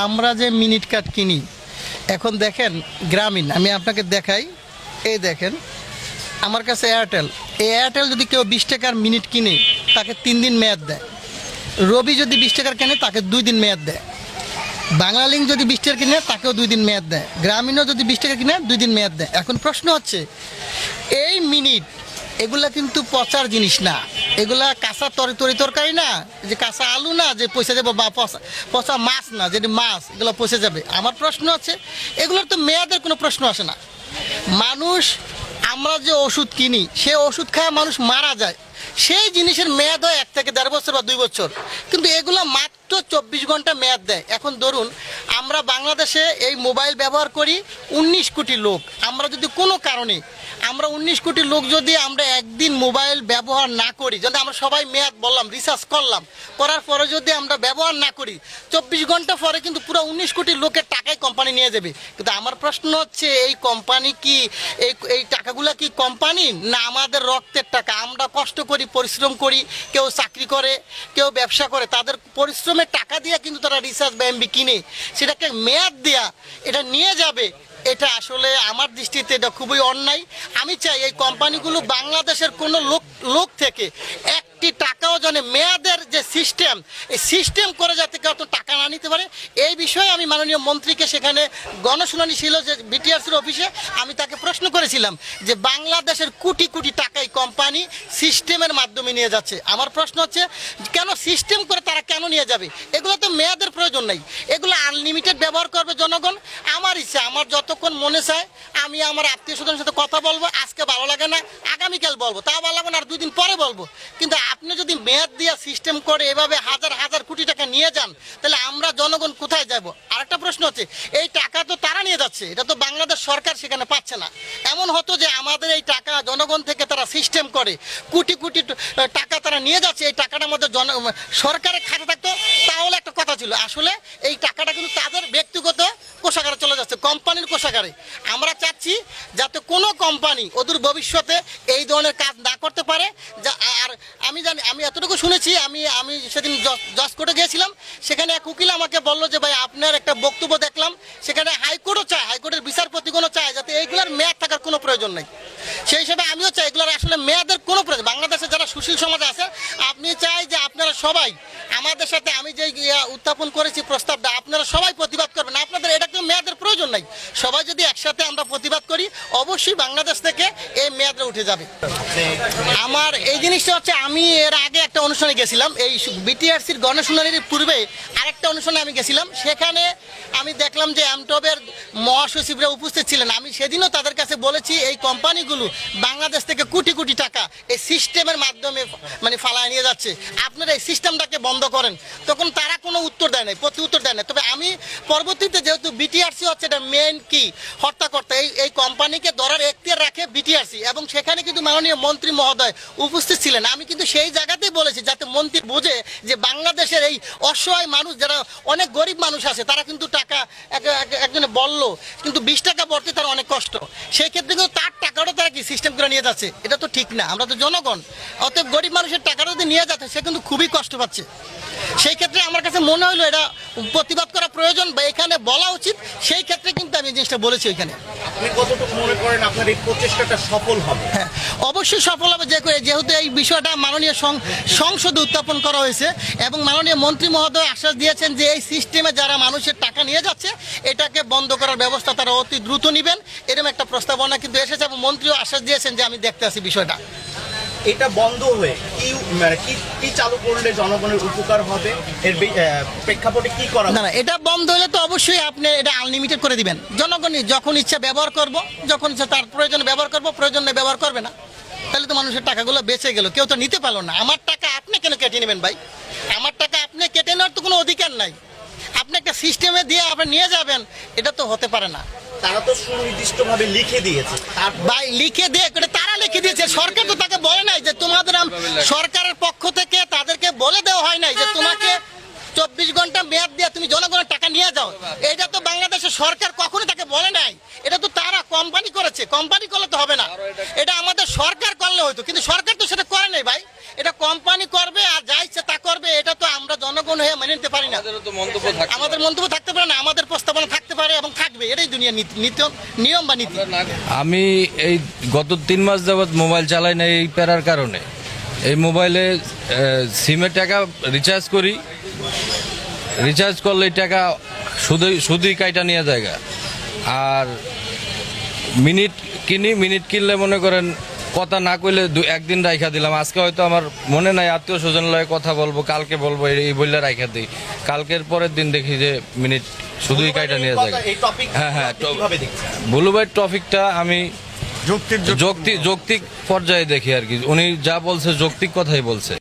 আমরা যে minute card কিনি এখন দেখেন গ্রামীণ, আমি আপনাকে দেখাই, এই দেখেন আমার কাছে এয়ারটেল, এই এয়ারটেল যদি কেউ 20 টাকার মিনিট কিনে তাকে 3 দিন মেয়াদ দেয়। রবি যদি 20 টাকার কেনে তাকে 2 দিন মেয়াদ দেয়। বাংলালিংক যদি 20 টাকা কিনে তাকেও 2 দিন মেয়াদ দেয়। গ্রামীণও যদি 20 টাকা কিনে 2 দিন মেয়াদ দেয়। এখন প্রশ্ন হচ্ছে এই মিনিট এগুলা কিন্তু পচার জিনিস না, এগুলা কাঁচা তরকারি না, যে কাঁচা আলু না যে পয়সা যাবে, বা পচা মাছ না যেটি মাছ এগুলো পচে যাবে। আমার প্রশ্ন হচ্ছে এগুলোর তো মেয়াদের কোনো প্রশ্ন আসে না। মানুষ, আমরা যে ওষুধ কিনি সে ওষুধ খায় মানুষ মারা যায়, সেই জিনিসের মেয়াদ হয় 1 থেকে 1.5 বছর বা 2 বছর, কিন্তু এগুলো মাত্র 24 ঘন্টা মেয়াদ দেয়। এখন ধরুন আমরা বাংলাদেশে এই মোবাইল ব্যবহার করি 19 কোটি লোক। আমরা যদি কোনো কারণে আমরা 19 কোটি লোক যদি আমরা একদিন মোবাইল ব্যবহার না করি, যদি আমরা সবাই মেয়াদ বললাম রিচার্জ করলাম, করার পরে যদি আমরা ব্যবহার না করি 24 ঘন্টা পরে কিন্তু পুরো 19 কোটি লোকের টাকাই কোম্পানি নিয়ে যাবে। কিন্তু আমার প্রশ্ন হচ্ছে এই কোম্পানি কি এই টাকাগুলো কি কোম্পানি না আমাদের রক্তের টাকা? আমরা কষ্ট করি, পরিশ্রম করি, কেউ চাকরি করে, কেউ ব্যবসা করে, তাদের পরিশ্রমের টাকা দিয়ে কিন্তু তারা রিচার্জ বা এমবি কিনে, সেটাকে মেয়াদ দেয়া এটা নিয়ে যাবে। এটা আসলে আমার দৃষ্টিতে এটা খুবই অন্যায়। আমি চাই এই কোম্পানিগুলো বাংলাদেশের কোনো লোক থেকে একটি টাকাও যেন মেয়াদের যে সিস্টেম, এই সিস্টেম করে যাতে কেউ টাকা না নিতে পারে, এই বিষয়ে আমি মাননীয় মন্ত্রীকে সেখানে গণশুনানি ছিল যে বিটিআরসির অফিসে, আমি তাকে প্রশ্ন করেছিলাম যে বাংলাদেশের কোটি কোটি টাকা এই কোম্পানি সিস্টেমের মাধ্যমে নিয়ে যাচ্ছে। আমার প্রশ্ন হচ্ছে কেন সিস্টেম করে তারা কেন নিয়ে যাবে? এগুলো তো মেয়াদের প্রয়োজন নেই, এগুলো আনলিমিটেড ব্যবহার করবে জনগণ। আমার ইচ্ছা, আমার যতক্ষণ মনে চায় আমি আমার আত্মীয় স্বজনের সাথে কথা বলবো, আজকে ভালো লাগে না আগামীকাল বলবো, তা ভালো লাগে না আর 2 দিন পরে বলবো। কিন্তু আপনি যদি মেয়াদ দিয়ে সিস্টেম করে এভাবে হাজার হাজার কোটি টাকা নিয়ে যান, তাহলে আমরা জনগণ কোথায় যাব? আরেকটা প্রশ্ন হচ্ছে এই টাকা তো তারা নিয়ে যাচ্ছে, এটা তো বাংলাদেশ সরকার সেখানে পাচ্ছে না। এমন হতো যে আমাদের এই টাকা জনগণ থেকে তারা সিস্টেম করে কোটি কোটি টাকা তারা নিয়ে যাচ্ছে, এই টাকাটার মধ্যে সরকারের খাতে থাকতো তাহলে একটা কথা ছিল। আসলে এই টাকাটা কিন্তু তাদের ব্যক্তিগত কোষাগারে চলে যাচ্ছে, কোম্পানির কোষাগারে। আমরা চাচ্ছি যাতে কোনো কোম্পানি অদূর ভবিষ্যতে এই ধরনের কাজ না করতে পারে। আর আমি এতটুকু শুনেছি, আমি সেদিন জজ কোর্টে গিয়েছিলাম, সেখানে এক উকিল আমাকে বললো যে ভাই আপনার একটা বক্তব্য দেখলাম, সেখানে হাইকোর্টও চায়, হাইকোর্টের বিচারপতিগণও চায় যাতে এইগুলোর মেয়াদ থাকার কোনো প্রয়োজন নেই। সেই হিসাবে আমিও চাই এগুলোর আসলে মেয়াদের কোনো প্রয়োজন। বাংলাদেশে যারা সুশীল সমাজ আছে, আপনি চাই যে আপনারা সবাই আমাদের সাথে, আমি যে উত্থাপন করেছি প্রস্তাবটা, আপনারা সবাই প্রতিবাদ করবেন। আপনাদের এটা কোনো মেয়াদের প্রয়োজন নাই, সবাই যদি একসাথে আমরা প্রতিবাদ করি অবশ্যই বাংলাদেশ থেকে এই মেয়াদটা উঠে যাবে। আমার এই জিনিসটা হচ্ছে, আমি এর আগে একটা অনুষ্ঠানে গেছিলাম, এই বিটিআরসির গণশুনানির পূর্বে আরেকটা অনুষ্ঠানে আমি গেছিলাম, সেখানে আমি দেখলাম যে অ্যামটবের মহাসচিবরা উপস্থিত ছিলেন। আমি সেদিনও তাদের কাছে বলেছি এই কোম্পানিগুলো বাংলাদেশ থেকে কোটি কোটি টাকা এই সিস্টেমের মাধ্যমে ফালায় নিয়ে যাচ্ছে, আপনারা এই সিস্টেমটাকে বন্ধ করেন। তখন তারা কোনো উত্তর দেয় নাই, প্রতি উত্তর দেয় না। তবে আমি পরবর্তীতে যেহেতু বিটিআরসি হচ্ছে এটা মেন কি হর্তাকর্তা, এই কোম্পানিকে ধরার এখতিয়ার রাখে বিটিআরসি, এবং সেখানে কিন্তু মাননীয় মন্ত্রী মহোদয় উপস্থিত ছিলেন। আমি কিন্তু সেই জায়গাতেই বলেছি যাতে মন্ত্রী বোঝে যে বাংলাদেশের এই অসহায় মানুষ, যারা অনেক গরিব মানুষ আছে, তারা কিন্তু টাকা একজনে বলল কিন্তু 20 টাকা ভরতে তার অনেক কষ্ট, সেই ক্ষেত্রে কিন্তু তার টাকাটা তারা কি সিস্টেম করে নিয়ে যাচ্ছে, এটা তো ঠিক না। আমরা তো জনগণ, অতএব গরিব মানুষের টাকাটা যদি নিয়ে যাচ্ছে সে কিন্তু খুবই কষ্ট পাচ্ছে। সেই ক্ষেত্রে আমার কাছে মনে হলো এটা প্রতিবাদ করা প্রয়োজন বা এখানে বলা উচিত, সেই ক্ষেত্রে কিন্তু আমি জিনিসটা বলেছি। ওইখানে আপনি কতটুকু মনে করেন আপনার এই প্রচেষ্টাটা সফল হবে? হ্যাঁ, অবশ্যই সফল হবে, যেহেতু এই বিষয়টা মাননীয় সংসদে উত্থাপন করা হয়েছে এবং মাননীয় মন্ত্রী মহোদয় আশ্বাস দিয়েছেন যে এই সিস্টেমে যারা মানুষের টাকা নিয়ে যাচ্ছে এটাকে বন্ধ করার ব্যবস্থা তারা অতি দ্রুত নেবেন, এরকম একটা প্রস্তাবনা কিন্তু এসেছে এবং মন্ত্রীও আশ্বাস দিয়েছেন যে আমি দেখতে আছি বিষয়টা। এটা বন্ধ হয়ে কি চালু করলে জনগণের উপকার হবে, এর প্রেক্ষাপটে কি করা? না, এটা বন্ধ হলে তো অবশ্যই আপনি এটা আনলিমিটেড করে দিবেন, জনগণই যখন ইচ্ছা ব্যবহার করব, যখন ইচ্ছা তার প্রয়োজনে ব্যবহার করব, প্রয়োজনে ব্যবহার করবে না, তাহলে তো মানুষের টাকাগুলো বেঁচে গেল, কেউ তো নিতে পারলো না। আমার টাকা আপনি কেন কেটে নেবেন ভাই? আমার টাকা আপনি কেটে নেওয়ার তো কোনো অধিকার নাই, আপনি একটা সিস্টেমে দিয়ে আপনি নিয়ে যাবেন, এটা তো হতে পারে না। তারা তো সুনির্দিষ্টভাবে লিখে দিয়েছে, ভাই লিখে দিয়ে তারা লিখে দিয়েছে, সরকার তো তাকে বলে নাই যে তোমাদের, সরকারের পক্ষ থেকে তাদেরকে বলে দেওয়া হয় নাই যে তোমাকে 24 ঘন্টা মেয়াদ দিয়ে তুমি জনগণের টাকা নিয়ে যাও, এটা তো বাংলাদেশের সরকার কখনো তাকে বলে নাই। এটা তো তারা কোম্পানি করেছে, কোম্পানি করলে তো হবে না, এটা আমাদের সরকার করলে হয়তো, কিন্তু সরকার তো সেটা করে নাই ভাই, এটা কোম্পানি করবে আর যা ইচ্ছে তা করবে, এটা তো আমরা জনগণ হয়ে মেনে নিতে পারি না। আমাদের মন্তব্য থাকতে থাকবে না, আমাদের প্রস্তাবনা থাকতে পারে এবং থাকবে, এটাই দুনিয়ার নিয়ম বা নীতি। আমি এই গত 3 মাস যাবৎ মোবাইল চালাই না এই প্যারার কারণে। এই মোবাইলে সিমের টাকা রিচার্জ করি, রিচার্জ করলে এই টাকা শুধুই কাইটা নিয়ে জায়গা। আর মিনিট মিনিট কিনলে মনে করেন কথা না কইলে একদিন রাইখা দিলাম। আজকে হয়তো আমার মনে নাই আত্মীয় স্বজন লয়ে কথা বলবো, কালকে বলবো, এই বললে রাইখা দিই। কালকের পরের দিন দেখি যে মিনিট শুধুই কাইটা নিয়ে যায়। এই টপিক হ্যাঁ হ্যাঁ, কিভাবে দেখছেন? বুলু ভাই টপিকটা আমি যৌক্তিক পর্যায়ে দেখি আর কি। উনি যা বলছে যৌক্তিক কথাই বলছে।